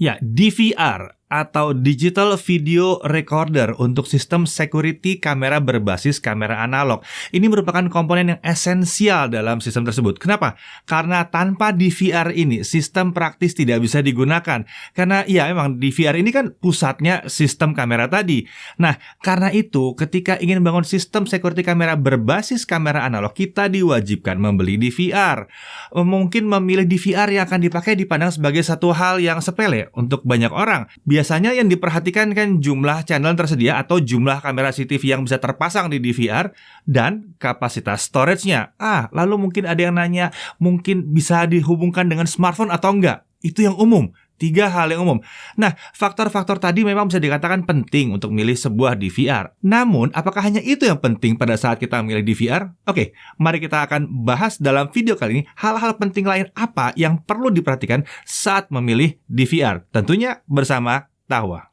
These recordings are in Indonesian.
Ya, DVR atau Digital Video Recorder untuk sistem security kamera berbasis kamera analog. Ini merupakan komponen yang esensial dalam sistem tersebut. Kenapa? Karena tanpa DVR ini, sistem praktis tidak bisa digunakan. Karena ya memang DVR ini kan pusatnya sistem kamera tadi. Nah, karena itu ketika ingin bangun sistem security kamera berbasis kamera analog, kita diwajibkan membeli DVR. Mungkin memilih DVR yang akan dipakai dipandang sebagai satu hal yang sepele untuk banyak orang. Biasanya yang diperhatikan kan jumlah channel tersedia atau jumlah kamera CCTV yang bisa terpasang di DVR dan kapasitas storage-nya. Lalu mungkin ada yang nanya, mungkin bisa dihubungkan dengan smartphone atau enggak? Itu yang umum. 3 hal yang umum. Nah, faktor-faktor tadi memang bisa dikatakan penting untuk milih sebuah DVR. Namun, apakah hanya itu yang penting pada saat kita milih DVR? Oke, mari kita akan bahas dalam video kali ini hal-hal penting lain apa yang perlu diperhatikan saat memilih DVR. Tentunya bersama Tahwa.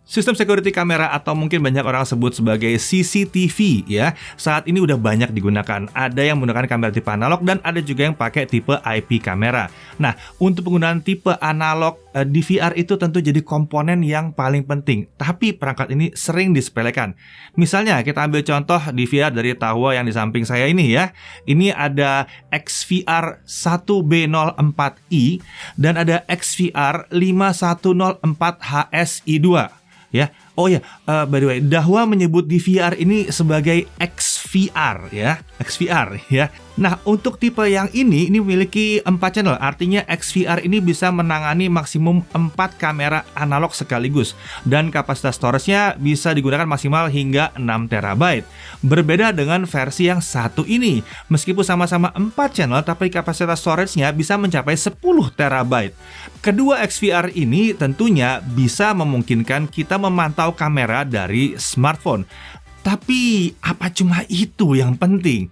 Sistem security kamera atau mungkin banyak orang sebut sebagai CCTV ya, saat ini udah banyak digunakan. Ada yang menggunakan kamera tipe analog dan ada juga yang pakai tipe IP kamera. Nah, untuk penggunaan tipe analog DVR itu tentu jadi komponen yang paling penting, tapi perangkat ini sering disepelekan. Misalnya kita ambil contoh DVR dari Tahwa yang di samping saya ini ya. Ini ada XVR 1B04i dan ada XVR 5104HSI2. Ya, by the way, Tahwa menyebut DVR ini sebagai XVR ya, XVR ya. Nah, untuk tipe yang ini memiliki 4 channel, artinya XVR ini bisa menangani maksimum 4 kamera analog sekaligus dan kapasitas storage-nya bisa digunakan maksimal hingga 6 TB. Berbeda dengan versi yang satu ini, meskipun sama-sama 4 channel tapi kapasitas storage-nya bisa mencapai 10 TB. Kedua XVR ini tentunya bisa memungkinkan kita memantau kamera dari smartphone. Tapi apa cuma itu yang penting?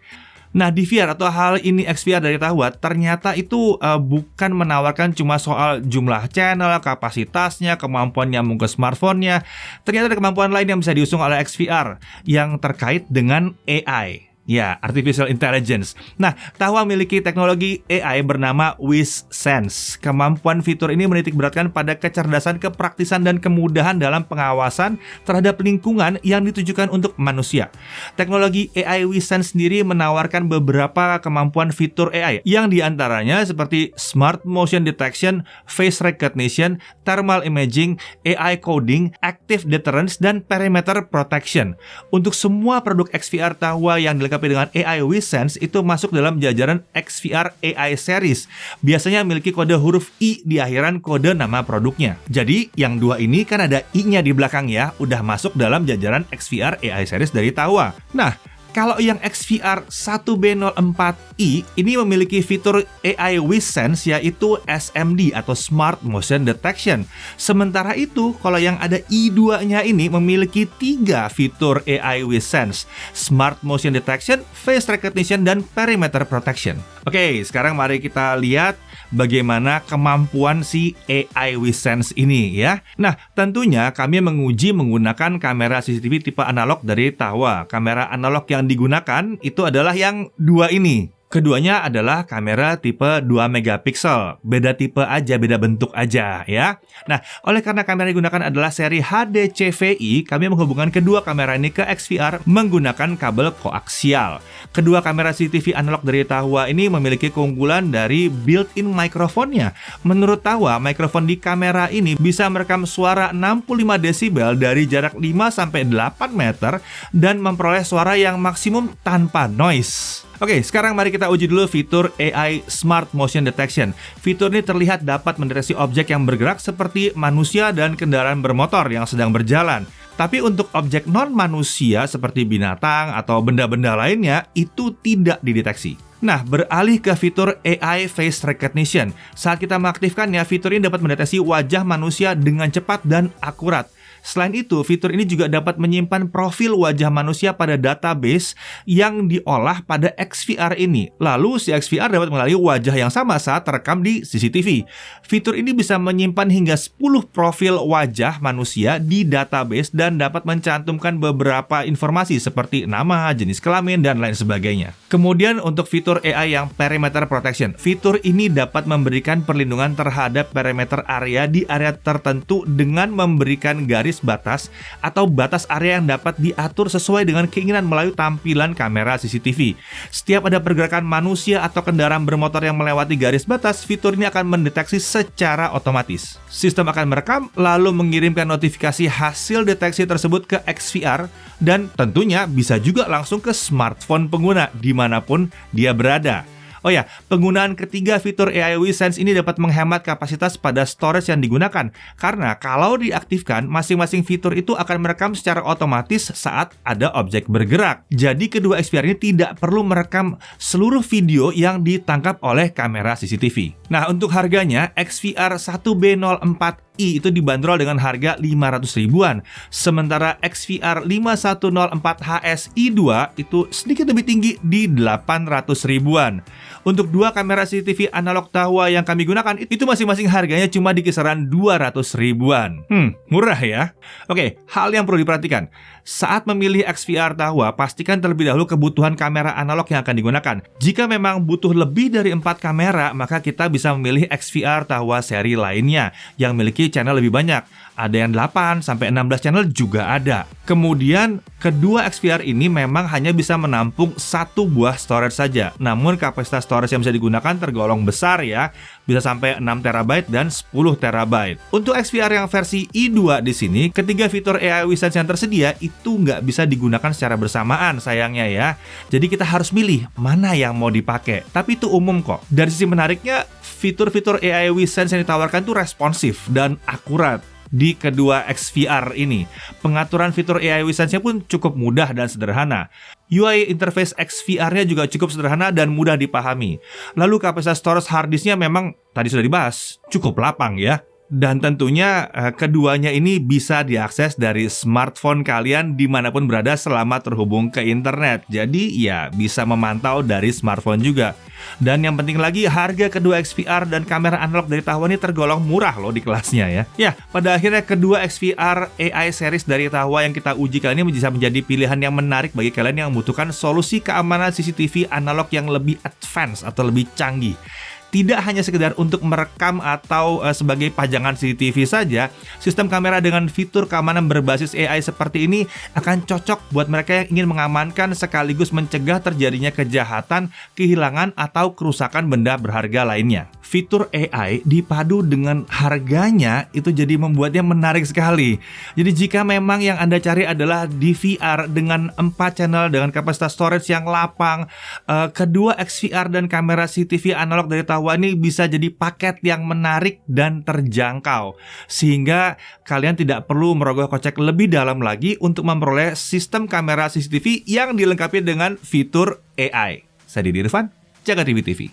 Nah, DVR atau hal ini XVR dari Tahwa ternyata itu bukan menawarkan cuma soal jumlah channel, kapasitasnya, kemampuan nyambung ke smartphone-nya. Ternyata ada kemampuan lain yang bisa diusung oleh XVR yang terkait dengan AI. Ya, Artificial Intelligence. Nah, Tahwa memiliki teknologi AI bernama WISense. Kemampuan fitur ini menitik beratkan pada kecerdasan, kepraktisan, dan kemudahan dalam pengawasan terhadap lingkungan yang ditujukan untuk manusia. Teknologi AI WISense sendiri menawarkan beberapa kemampuan fitur AI, yang diantaranya seperti Smart Motion Detection, Face Recognition, Thermal Imaging, AI Coding, Active Deterrence, dan Perimeter Protection. Untuk semua produk XVR Tahwa yang dilengkapi dengan AI WISense itu masuk dalam jajaran XVR AI Series. Biasanya memiliki kode huruf I di akhiran kode nama produknya. Jadi yang 2 ini kan ada I-nya di belakang ya, udah masuk dalam jajaran XVR AI Series dari Tahwa. Nah, kalau yang XVR 1B04i ini memiliki fitur AI WISense yaitu SMD atau Smart Motion Detection. Sementara itu, kalau yang ada I2-nya ini memiliki 3 fitur AI WISense: Smart Motion Detection, Face Recognition, dan Perimeter Protection. Oke, sekarang mari kita lihat bagaimana kemampuan si AI WISense ini ya. Nah, tentunya kami menguji menggunakan kamera CCTV tipe analog dari Tahwa. Kamera analog yang digunakan itu adalah yang 2 ini. Keduanya adalah kamera tipe 2 megapiksel. Beda tipe aja, beda bentuk aja ya. Nah, oleh karena kamera yang digunakan adalah seri HDCVI, kami menghubungkan kedua kamera ini ke XVR menggunakan kabel koaksial. Kedua kamera CCTV analog dari Tahwa ini memiliki keunggulan dari built-in mikrofonnya. Menurut Tahwa, mikrofon di kamera ini bisa merekam suara 65 desibel dari jarak 5-8 meter dan memperoleh suara yang maksimum tanpa noise. Oke, sekarang mari kita uji dulu fitur AI Smart Motion Detection. Fitur ini terlihat dapat mendeteksi objek yang bergerak seperti manusia dan kendaraan bermotor yang sedang berjalan. Tapi untuk objek non-manusia seperti binatang atau benda-benda lainnya, itu tidak dideteksi. Nah, beralih ke fitur AI Face Recognition. Saat kita mengaktifkannya, fitur ini dapat mendeteksi wajah manusia dengan cepat dan akurat. Selain itu, fitur ini juga dapat menyimpan profil wajah manusia pada database yang diolah pada XVR ini. Lalu si XVR dapat mengenali wajah yang sama saat terekam di CCTV. Fitur ini bisa menyimpan hingga 10 profil wajah manusia di database dan dapat mencantumkan beberapa informasi seperti nama, jenis kelamin, dan lain sebagainya. Kemudian untuk fitur AI yang Perimeter Protection, fitur ini dapat memberikan perlindungan terhadap perimeter area di area tertentu dengan memberikan garis batas atau batas area yang dapat diatur sesuai dengan keinginan melalui tampilan kamera CCTV. Setiap ada pergerakan manusia atau kendaraan bermotor yang melewati garis batas, fitur ini akan mendeteksi secara otomatis. Sistem akan merekam lalu mengirimkan notifikasi hasil deteksi tersebut ke XVR dan tentunya bisa juga langsung ke smartphone pengguna dimanapun dia berada. Oh ya, penggunaan ketiga fitur AI WeSense ini dapat menghemat kapasitas pada storage yang digunakan. Karena kalau diaktifkan, masing-masing fitur itu akan merekam secara otomatis saat ada objek bergerak. Jadi kedua XVR ini tidak perlu merekam seluruh video yang ditangkap oleh kamera CCTV. Nah, untuk harganya, XVR 1B04i itu dibanderol dengan harga 500 ribuan. Sementara XVR 5104HSI2 itu sedikit lebih tinggi di 800 ribuan. Untuk dua kamera CCTV analog Dahua yang kami gunakan, itu masing-masing harganya cuma di kisaran 200 ribuan. Murah ya? Oke, hal yang perlu diperhatikan. Saat memilih XVR Dahua, pastikan terlebih dahulu kebutuhan kamera analog yang akan digunakan. Jika memang butuh lebih dari 4 kamera, maka kita bisa memilih XVR Dahua seri lainnya yang memiliki channel lebih banyak. Ada yang 8 sampai 16 channel juga ada. Kemudian, kedua XVR ini memang hanya bisa menampung satu buah storage saja. Namun kapasitas storage yang bisa digunakan tergolong besar ya, bisa sampai 6 TB dan 10 TB. Untuk XVR yang versi i2 di sini, ketiga fitur AI WeSense yang tersedia itu nggak bisa digunakan secara bersamaan sayangnya ya. Jadi kita harus milih mana yang mau dipakai. Tapi itu umum kok. Dari sisi menariknya, fitur-fitur AI WeSense yang ditawarkan itu responsif dan akurat di kedua XVR ini. Pengaturan fitur AI WeSense-nya pun cukup mudah dan sederhana. UI interface XVR-nya juga cukup sederhana dan mudah dipahami. Lalu kapasitas storage hard disk-nya memang tadi sudah dibahas, cukup lapang ya. Dan tentunya keduanya ini bisa diakses dari smartphone kalian dimanapun berada selama terhubung ke internet. Jadi ya bisa memantau dari smartphone juga. Dan yang penting lagi, harga kedua XVR dan kamera analog dari Dahua ini tergolong murah loh di kelasnya ya. Ya, pada akhirnya kedua XVR AI series dari Dahua yang kita uji kali ini bisa menjadi pilihan yang menarik bagi kalian yang membutuhkan solusi keamanan CCTV analog yang lebih advance atau lebih canggih. Tidak hanya sekedar untuk merekam atau sebagai pajangan CCTV saja, sistem kamera dengan fitur keamanan berbasis AI seperti ini akan cocok buat mereka yang ingin mengamankan sekaligus mencegah terjadinya kejahatan, kehilangan, atau kerusakan benda berharga lainnya. Fitur AI dipadu dengan harganya itu jadi membuatnya menarik sekali. Jadi jika memang yang Anda cari adalah DVR dengan 4 channel dengan kapasitas storage yang lapang, kedua XVR dan kamera CCTV analog dari Dahua ini bisa jadi paket yang menarik dan terjangkau, sehingga kalian tidak perlu merogoh kocek lebih dalam lagi untuk memperoleh sistem kamera CCTV yang dilengkapi dengan fitur AI. Saya Didi Irfan, Jagat TV TV.